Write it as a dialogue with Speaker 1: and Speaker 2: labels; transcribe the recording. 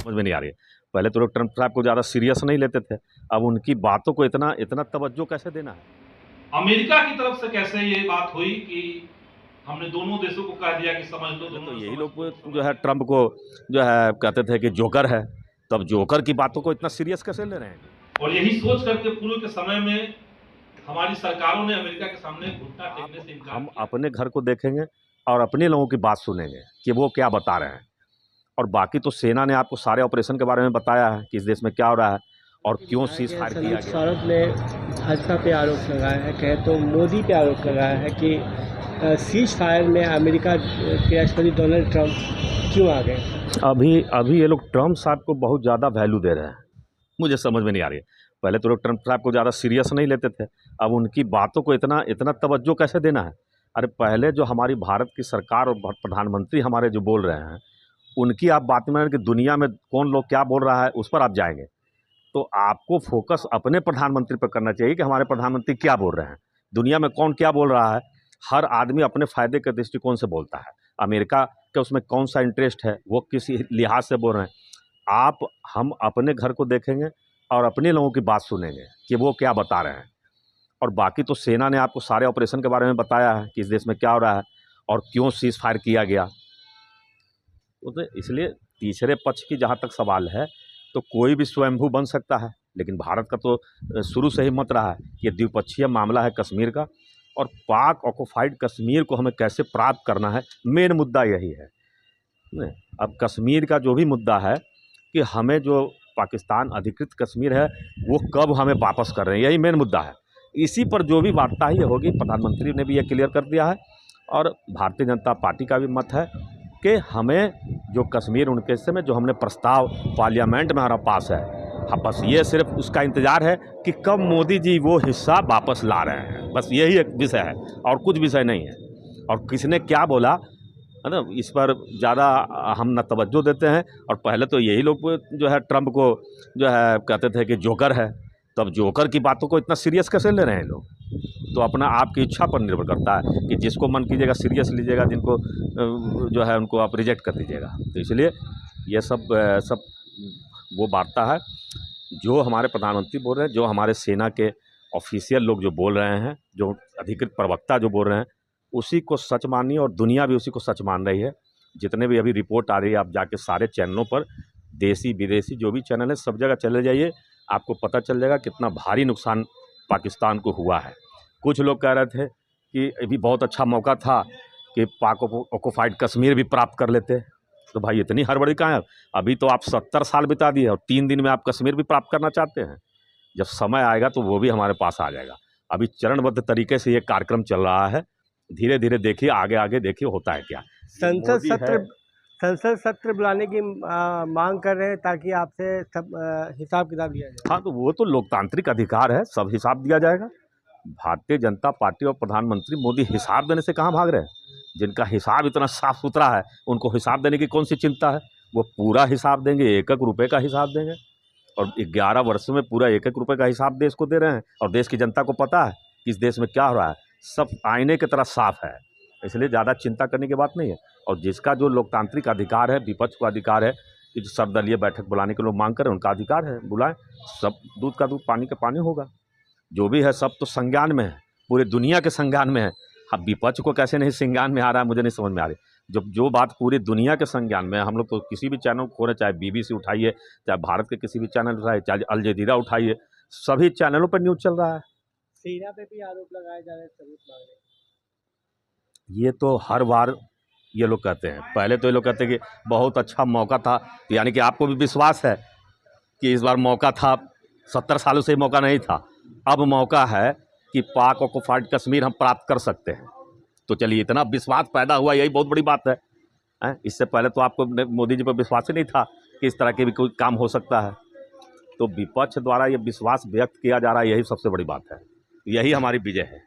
Speaker 1: समझ में नहीं आ रही है। पहले तो लोग ट्रम्प साहब को ज़्यादा सीरियस नहीं लेते थे, अब उनकी बातों को इतना इतना तवज्जो कैसे देना है।
Speaker 2: अमेरिका की तरफ से कैसे ये बात हुई कि हमने दोनों देशों को कह दिया कि समझ लो,
Speaker 1: पहले
Speaker 2: दोनों
Speaker 1: तो
Speaker 2: ने
Speaker 1: यही
Speaker 2: समझ
Speaker 1: लोग
Speaker 2: लो,
Speaker 1: जो है ट्रम्प को जो है कहते थे कि जोकर है, तो अब जोकर की बातों को इतना सीरियस कैसे ले रहे हैं।
Speaker 2: और यही सोच करके पूर्व के समय में हमारी सरकारों ने अमेरिका के सामने घुटना टेकने से इनकार
Speaker 1: हम
Speaker 2: किया।
Speaker 1: अपने घर को देखेंगे और अपने लोगों की बात सुनेंगे कि वो क्या बता रहे हैं, और बाकी तो सेना ने आपको सारे ऑपरेशन के बारे में बताया है कि इस देश में क्या हो रहा है और क्यों सीज फायर किया गया।
Speaker 3: फारूक ने भाजपा पे आरोप लगाया है, कहे तो मोदी पे आरोप लगाया है कि सीज फायर में अमेरिका के राष्ट्रपति डोनाल्ड ट्रंप क्यों आ गए।
Speaker 1: अभी ये लोग ट्रम्प साहब को बहुत ज़्यादा वैल्यू दे रहे हैं, मुझे समझ में नहीं आ रही है। पहले तो लोग ट्रम्प साहब को ज़्यादा सीरियस नहीं लेते थे, अब उनकी बातों को इतना इतना तवज्जो कैसे देना है। अरे पहले जो हमारी भारत की सरकार और प्रधानमंत्री हमारे जो बोल रहे हैं, उनकी आप बात में कि दुनिया में कौन लोग क्या बोल रहा है उस पर आप जाएंगे, तो आपको फोकस अपने प्रधानमंत्री पर करना चाहिए कि हमारे प्रधानमंत्री क्या बोल रहे हैं, दुनिया में कौन क्या बोल रहा है। हर आदमी अपने फ़ायदे के दृष्टिकोण से बोलता है, अमेरिका के उसमें कौन सा इंटरेस्ट है, वो किस लिहाज से बोल रहे हैं। हम अपने घर को देखेंगे और अपने लोगों की बात सुनेंगे कि वो क्या बता रहे हैं, और बाकी तो सेना ने आपको सारे ऑपरेशन के बारे में बताया है कि इस देश में क्या हो रहा है और क्यों सीज फायर किया गया। तो इसलिए तीसरे पक्ष की जहाँ तक सवाल है, तो कोई भी स्वयंभू बन सकता है, लेकिन भारत का तो शुरू से ही मत रहा है कि द्विपक्षीय मामला है कश्मीर का, और पाक ऑक्युपाइड कश्मीर को हमें कैसे प्राप्त करना है, मेन मुद्दा यही है। अब कश्मीर का जो भी मुद्दा है कि हमें जो पाकिस्तान अधिकृत कश्मीर है वो कब हमें वापस कर रहे हैं, यही मेन मुद्दा है। इसी पर जो भी वार्ता ही होगी, प्रधानमंत्री ने भी ये क्लियर कर दिया है और भारतीय जनता पार्टी का भी मत है कि हमें जो कश्मीर उनके हिस्से में जो हमने प्रस्ताव पार्लियामेंट में हमारा पास है, हाँ बस ये सिर्फ उसका इंतज़ार है कि कब मोदी जी वो हिस्सा वापस ला रहे हैं, बस यही एक विषय है और कुछ विषय नहीं है। और किसने क्या बोला है ना, इस पर ज़्यादा हम न तवज्जो देते हैं। और पहले तो यही लोग जो है ट्रम्प को जो है कहते थे कि जोकर है, तो अब जोकर की बातों को इतना सीरियस कैसे ले रहे हैं लोग। तो अपना आपकी इच्छा पर निर्भर करता है कि जिसको मन कीजिएगा सीरियस लीजिएगा, जिनको जो है उनको आप रिजेक्ट कर दीजिएगा। तो इसलिए ये सब वो वार्ता है जो हमारे प्रधानमंत्री बोल रहे हैं, जो हमारे सेना के ऑफिशियल लोग जो बोल रहे हैं, जो अधिकृत प्रवक्ता जो बोल रहे हैं, उसी को सच मानिए और दुनिया भी उसी को सच मान रही है। जितने भी अभी रिपोर्ट आ रही है, आप जाके सारे चैनलों पर, देसी विदेशी जो भी चैनल है, सब जगह चले जाइए, आपको पता चल जाएगा कितना भारी नुकसान पाकिस्तान को हुआ है। कुछ लोग कह रहे थे कि अभी बहुत अच्छा मौका था कि पाक ऑक्युपाइड कश्मीर भी प्राप्त कर लेते, तो भाई इतनी हड़बड़ी कहाँ है। अभी तो आप 70 साल बिता दिए और 3 दिन में आप कश्मीर भी प्राप्त करना चाहते हैं। जब समय आएगा तो वो भी हमारे पास आ जाएगा। अभी चरणबद्ध तरीके से ये कार्यक्रम चल रहा है, धीरे धीरे देखिए, आगे आगे देखिए होता है क्या।
Speaker 3: संसद सत्र बुलाने की मांग कर रहे हैं ताकि आपसे सब हिसाब किताब लिया जाए।
Speaker 1: हाँ, तो वो तो लोकतांत्रिक अधिकार है, सब हिसाब दिया जाएगा। भारतीय जनता पार्टी और प्रधानमंत्री मोदी हिसाब देने से कहाँ भाग रहे हैं। जिनका हिसाब इतना साफ सुथरा है, उनको हिसाब देने की कौन सी चिंता है। वो पूरा हिसाब देंगे, एक एक रुपये का हिसाब देंगे, और 11 वर्ष में पूरा एक एक रुपये का हिसाब देश को दे रहे हैं। और देश की जनता को पता है कि इस देश में क्या हो रहा है, सब आईने की तरह साफ है, इसलिए ज़्यादा चिंता करने की बात नहीं है। और जिसका जो लोकतांत्रिक अधिकार है, विपक्ष को अधिकार है कि जो सर्वदलीय बैठक बुलाने के लोग मांग करें, उनका अधिकार है, बुलाएं। सब दूध का दूध पानी का पानी होगा। जो भी है सब तो संज्ञान में है, पूरे दुनिया के संज्ञान में है। अब विपक्ष को कैसे नहीं संज्ञान में आ रहा है, मुझे नहीं समझ में आ रही। जब जो बात पूरी दुनिया के संज्ञान में है, हम लोग तो किसी भी चैनल को खोलें, चाहे BBC उठाइए, चाहे भारत के किसी भी चैनल उठाइए, चाहे अल जजीरा उठाइए, सभी चैनलों पर न्यूज़ चल रहा है।
Speaker 3: सेना पे भी आरोप लगाए जा रहे हैं, सबूत मांग रहे हैं।
Speaker 1: ये तो हर बार ये लोग कहते हैं। पहले तो ये लोग कहते हैं कि बहुत अच्छा मौका था, यानी कि आपको भी विश्वास है कि इस बार मौका था, 70 सालों से मौका नहीं था, अब मौका है कि पाक ऑक्युपाइड कश्मीर हम प्राप्त कर सकते हैं। तो चलिए, इतना विश्वास पैदा हुआ, यही बहुत बड़ी बात है। इससे पहले तो आपको मोदी जी पर विश्वास ही नहीं था कि इस तरह के भी कोई काम हो सकता है। तो विपक्ष द्वारा ये विश्वास व्यक्त किया जा रहा है, यही सबसे बड़ी बात है, यही हमारी विजय है।